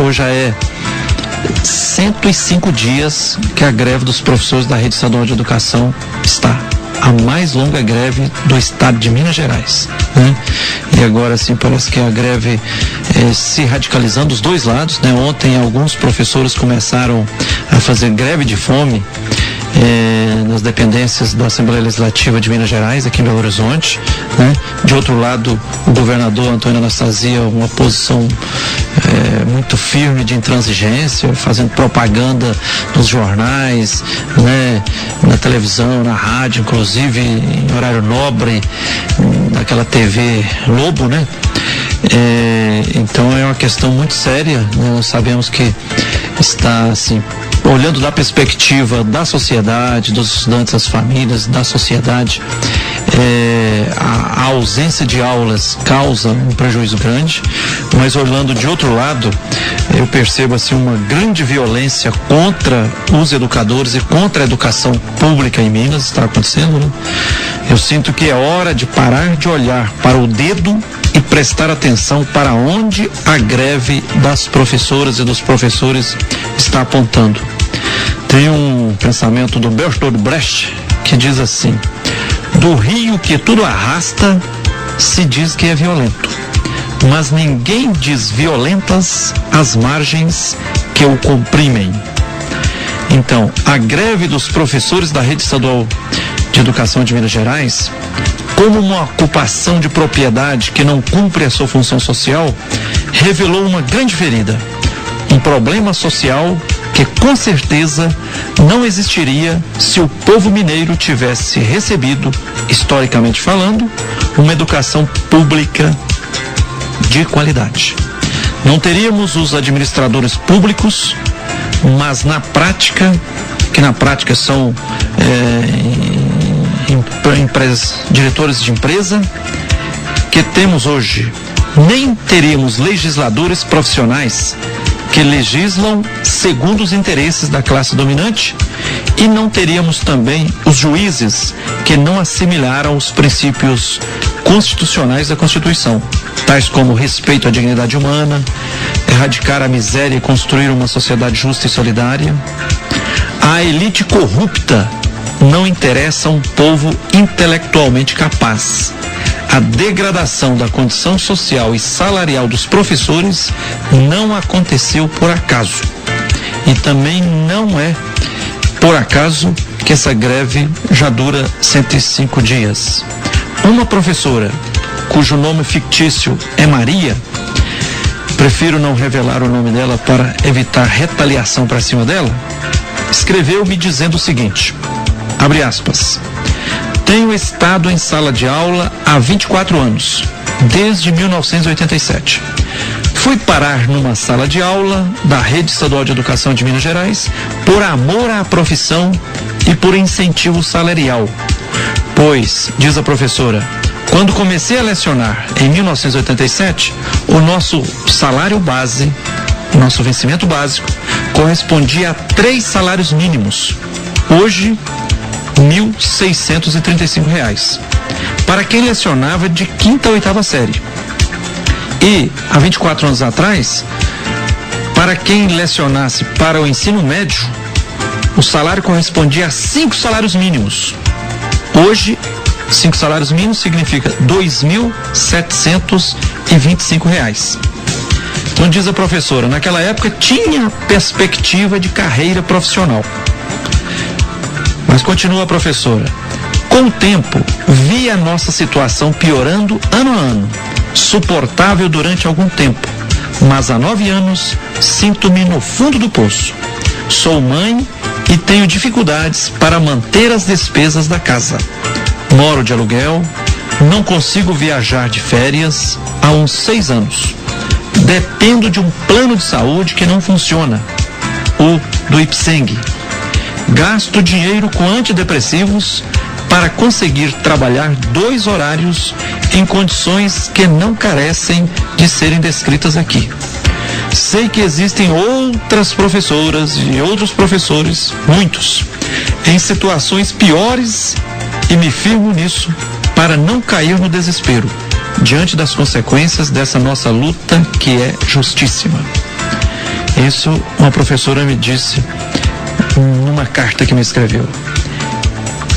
hoje já é 105 dias que a greve dos professores da Rede Estadual de Educação está. A mais longa greve do estado de Minas Gerais, né? E agora sim parece que a greve se radicalizando dos dois lados, né? Ontem alguns professores começaram a fazer greve de fome nas dependências da Assembleia Legislativa de Minas Gerais, aqui em Belo Horizonte, né? De outro lado, o governador Antônio Anastasia, uma posição muito firme de intransigência, fazendo propaganda nos jornais, né? Na televisão, na rádio, inclusive em horário nobre, naquela TV Lobo, né? Então é uma questão muito séria, né? Nós sabemos que está assim, olhando da perspectiva da sociedade, dos estudantes, das famílias, da sociedade, a ausência de aulas causa um prejuízo grande, mas olhando de outro lado, eu percebo assim uma grande violência contra os educadores e contra a educação pública em Minas, está acontecendo, né? Eu sinto que é hora de parar de olhar para o dedo e prestar atenção para onde a greve das professoras e dos professores está apontando. Tem um pensamento do Bertolt Brecht que diz assim: do rio que tudo arrasta se diz que é violento, mas ninguém diz violentas as margens que o comprimem. Então, a greve dos professores da Rede Estadual de Educação de Minas Gerais, como uma ocupação de propriedade que não cumpre a sua função social, revelou uma grande ferida, um problema social que com certeza não existiria se o povo mineiro tivesse recebido, historicamente falando, uma educação pública de qualidade. Não teríamos os administradores públicos, mas na prática, que na prática são diretores de empresa, que temos hoje, nem teríamos legisladores profissionais que legislam segundo os interesses da classe dominante, e não teríamos também os juízes que não assimilaram os princípios constitucionais da Constituição, tais como respeito à dignidade humana, erradicar a miséria e construir uma sociedade justa e solidária. A elite corrupta não interessa a um povo intelectualmente capaz. A degradação da condição social e salarial dos professores não aconteceu por acaso. E também não é por acaso que essa greve já dura 105 dias. Uma professora, cujo nome fictício é Maria, prefiro não revelar o nome dela para evitar retaliação para cima dela, escreveu-me dizendo o seguinte, abre aspas: tenho estado em sala de aula há 24 anos, desde 1987. Fui parar numa sala de aula da Rede Estadual de Educação de Minas Gerais por amor à profissão e por incentivo salarial. Pois, diz a professora, quando comecei a lecionar em 1987, o nosso salário base, o nosso vencimento básico, correspondia a 3 salários mínimos. Hoje, R$ 1.635, para quem lecionava de 5ª a 8ª série. E, há 24 anos atrás, para quem lecionasse para o ensino médio, o salário correspondia a 5 salários mínimos. Hoje, 5 salários mínimos significa R$ 2.725. Então, diz a professora, naquela época tinha perspectiva de carreira profissional. Mas continua a professora, com o tempo, vi a nossa situação piorando ano a ano, suportável durante algum tempo, mas há 9 anos sinto-me no fundo do poço. Sou mãe e tenho dificuldades para manter as despesas da casa. Moro de aluguel, não consigo viajar de férias há uns 6 anos. Dependo de um plano de saúde que não funciona, o do Ipseng. Gasto dinheiro com antidepressivos para conseguir trabalhar 2 horários em condições que não carecem de serem descritas aqui. Sei que existem outras professoras e outros professores, muitos, em situações piores e me firmo nisso para não cair no desespero diante das consequências dessa nossa luta que é justíssima. Isso uma professora me disse numa carta que me escreveu.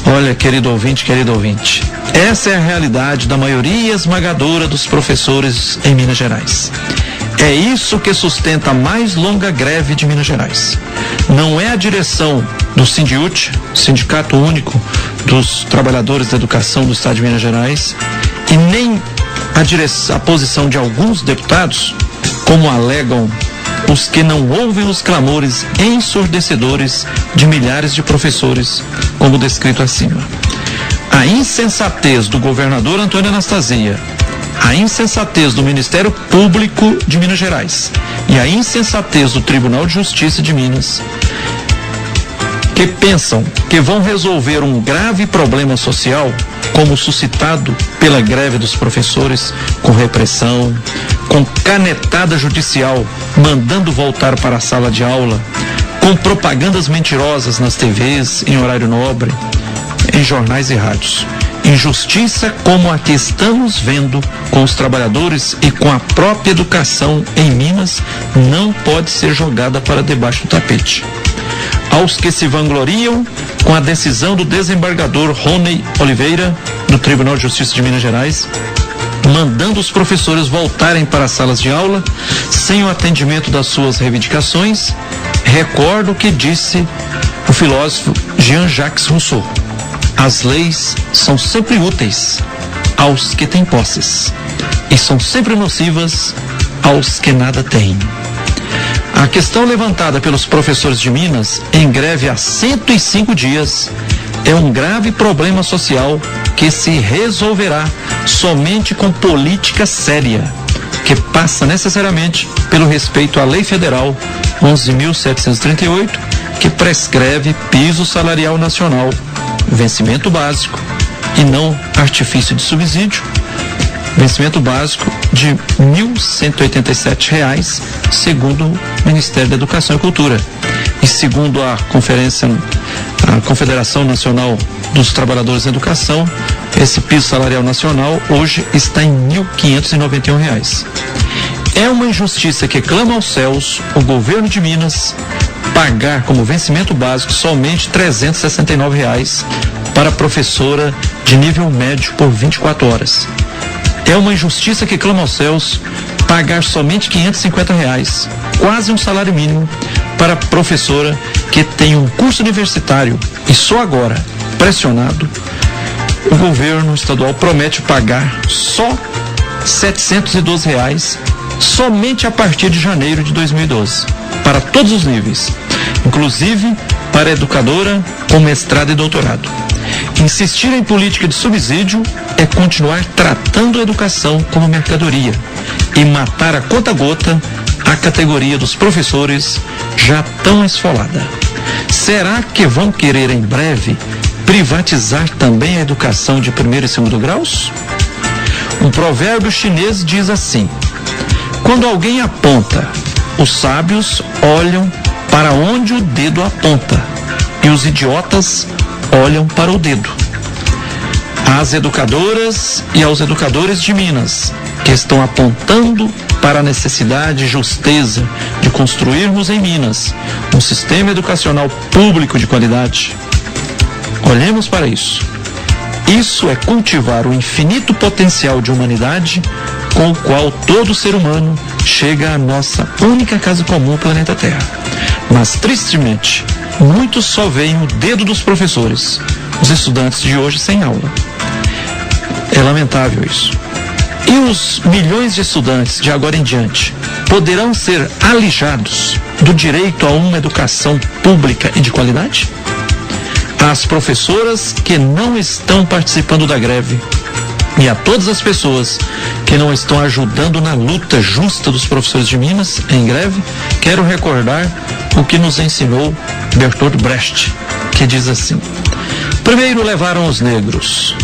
Olha, querido ouvinte, essa é a realidade da maioria esmagadora dos professores em Minas Gerais. É isso que sustenta a mais longa greve de Minas Gerais. Não é a direção do Sindiúte, Sindicato Único dos Trabalhadores da Educação do Estado de Minas Gerais, e nem a posição de alguns deputados, como alegam os que não ouvem os clamores ensurdecedores de milhares de professores, como descrito acima. A insensatez do governador Antônio Anastasia, a insensatez do Ministério Público de Minas Gerais e a insensatez do Tribunal de Justiça de Minas, que pensam que vão resolver um grave problema social, como suscitado pela greve dos professores, com repressão, com canetada judicial mandando voltar para a sala de aula, com propagandas mentirosas nas TVs em horário nobre, em jornais e rádios. Injustiça como a que estamos vendo com os trabalhadores e com a própria educação em Minas não pode ser jogada para debaixo do tapete. Aos que se vangloriam com a decisão do desembargador Rony Oliveira, do Tribunal de Justiça de Minas Gerais, mandando os professores voltarem para as salas de aula sem o atendimento das suas reivindicações, recordo o que disse o filósofo Jean-Jacques Rousseau: as leis são sempre úteis aos que têm posses e são sempre nocivas aos que nada têm. A questão levantada pelos professores de Minas, em greve há 105 dias, é um grave problema social que se resolverá somente com política séria, que passa necessariamente pelo respeito à Lei Federal 11.738, que prescreve piso salarial nacional, vencimento básico e não artifício de subsídio, vencimento básico de R$ 1.187, segundo o Ministério da Educação e Cultura. E segundo a Confederação Nacional dos Trabalhadores da Educação, esse piso salarial nacional hoje está em R$ 1.591. É uma injustiça que clama aos céus o governo de Minas pagar como vencimento básico somente R$ 369 para professora de nível médio por 24 horas. É uma injustiça que clama aos céus pagar somente R$ 550, quase um salário mínimo, para professora que tem um curso universitário e só agora, pressionado, o governo estadual promete pagar só R$ 712 somente a partir de janeiro de 2012, para todos os níveis, inclusive para educadora com mestrado e doutorado. Insistir em política de subsídio é continuar tratando a educação como mercadoria e matar a conta-gota a categoria dos professores já tão esfolada. Será que vão querer em breve privatizar também a educação de primeiro e segundo graus? Um provérbio chinês diz assim: quando alguém aponta, os sábios olham para onde o dedo aponta e os idiotas olham para o dedo. Às educadoras e aos educadores de Minas, que estão apontando para a necessidade e justeza de construirmos em Minas um sistema educacional público de qualidade, olhemos para isso. Isso é cultivar o infinito potencial de humanidade com o qual todo ser humano chega à nossa única casa comum, o planeta Terra. Mas, tristemente, muitos só veem o dedo dos professores, os estudantes de hoje sem aula. É lamentável isso. E os milhões de estudantes de agora em diante poderão ser alijados do direito a uma educação pública e de qualidade? Às professoras que não estão participando da greve e a todas as pessoas que não estão ajudando na luta justa dos professores de Minas em greve, quero recordar o que nos ensinou Bertolt Brecht, que diz assim: primeiro levaram os negros,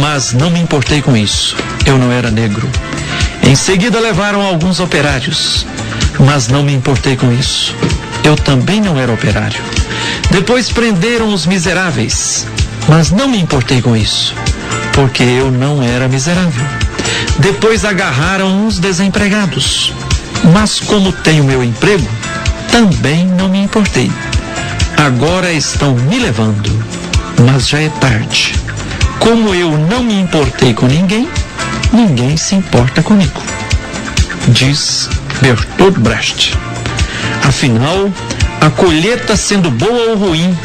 mas não me importei com isso, eu não era negro. Em seguida levaram alguns operários, mas não me importei com isso, eu também não era operário. Depois prenderam os miseráveis, mas não me importei com isso, porque eu não era miserável. Depois agarraram os desempregados, mas como tenho meu emprego, também não me importei. Agora estão me levando, mas já é tarde. Como eu não me importei com ninguém, ninguém se importa comigo, diz Bertolt Brecht. Afinal, a colheita sendo boa ou ruim,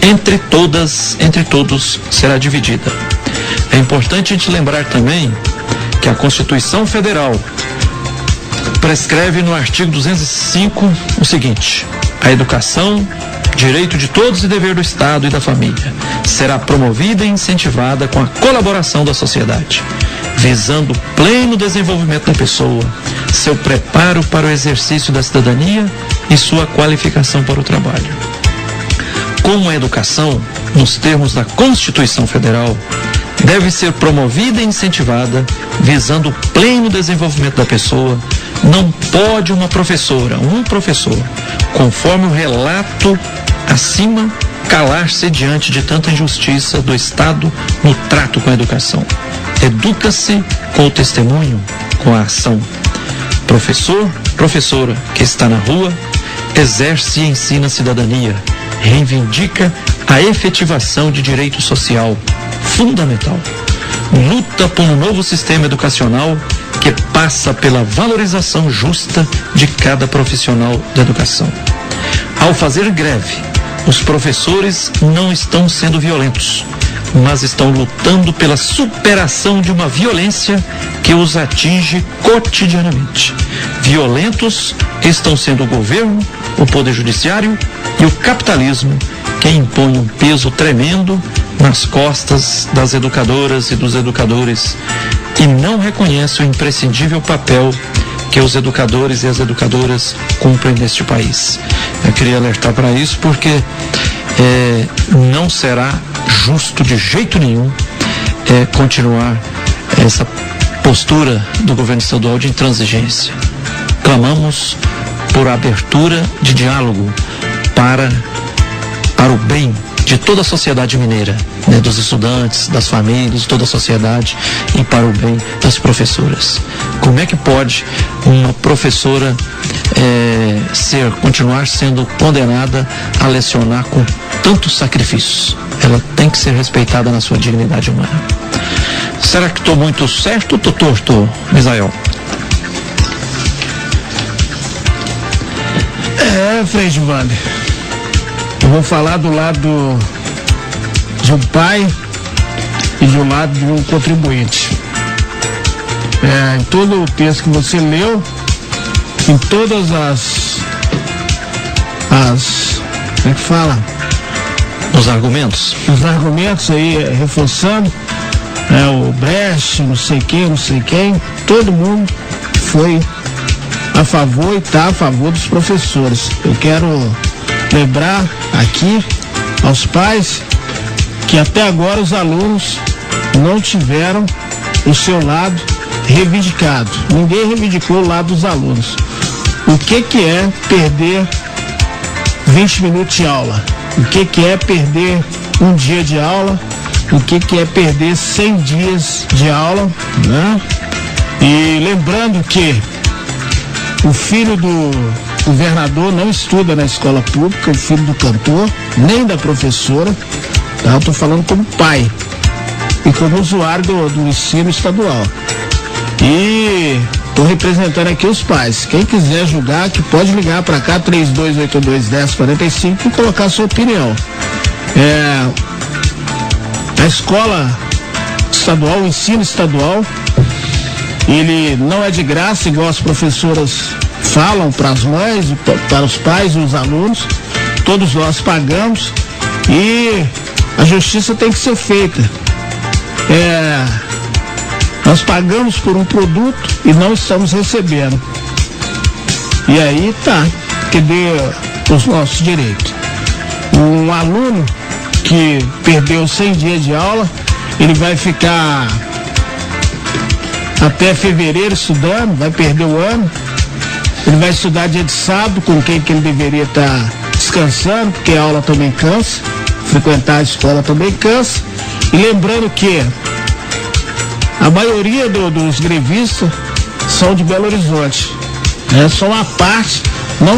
entre todos será dividida. É importante a gente lembrar também que a Constituição Federal prescreve no artigo 205 o seguinte: a educação, direito de todos e dever do Estado e da família, será promovida e incentivada com a colaboração da sociedade, visando o pleno desenvolvimento da pessoa, seu preparo para o exercício da cidadania e sua qualificação para o trabalho. Como a educação, nos termos da Constituição Federal, deve ser promovida e incentivada, visando o pleno desenvolvimento da pessoa, não pode um professor, conforme o relato acima, calar-se diante de tanta injustiça do Estado no trato com a educação. Educa-se com o testemunho, com a ação. Professor, professora que está na rua, exerce e ensina a cidadania, reivindica a efetivação de direito social fundamental. Luta por um novo sistema educacional que passa pela valorização justa de cada profissional da educação. Ao fazer greve, os professores não estão sendo violentos, mas estão lutando pela superação de uma violência que os atinge cotidianamente. Violentos estão sendo o governo, o poder judiciário e o capitalismo, que impõe um peso tremendo nas costas das educadoras e dos educadores e não reconhece o imprescindível papel que os educadores e as educadoras cumprem neste país. Eu queria alertar para isso porque não será justo de jeito nenhum continuar essa postura do governo estadual de intransigência. Clamamos por abertura de diálogo para o bem de toda a sociedade mineira, né, dos estudantes, das famílias, de toda a sociedade, e para o bem das professoras. Como é que pode uma professora continuar sendo condenada a lecionar com tantos sacrifícios? Ela tem que ser respeitada na sua dignidade humana. Será que estou muito certo ou estou torto, Misael? Frei Giovanni, eu vou falar do lado de um pai e do lado de um contribuinte. Em todo o texto que você leu, em todas as como é que fala? Os argumentos aí, reforçando, o Brecht, não sei quem, todo mundo foi a favor e está a favor dos professores. Eu quero lembrar aqui aos pais que até agora os alunos não tiveram o seu lado reivindicado. Ninguém reivindicou o lado dos alunos. O que é perder 20 minutos de aula? O que é perder um dia de aula? O que é perder 100 dias de aula, né? E lembrando que o filho do governador não estuda na escola pública, o filho do cantor, nem da professora, tá? Eu estou falando como pai e como usuário do ensino estadual. E estou representando aqui os pais. Quem quiser julgar, que pode ligar para cá, 3282-1045, e colocar sua opinião. A escola estadual, o ensino estadual, ele não é de graça, igual as professoras falam para as mães, para os pais e os alunos. Todos nós pagamos e a justiça tem que ser feita. Nós pagamos por um produto e não estamos recebendo. E aí cadê os nossos direitos? Um aluno que perdeu 100 dias de aula, ele vai ficar até fevereiro estudando, vai perder o ano. Ele vai estudar dia de sábado, com quem que ele deveria estar descansando, porque a aula também cansa, frequentar a escola também cansa. E lembrando que a maioria dos grevistas são de Belo Horizonte, só uma parte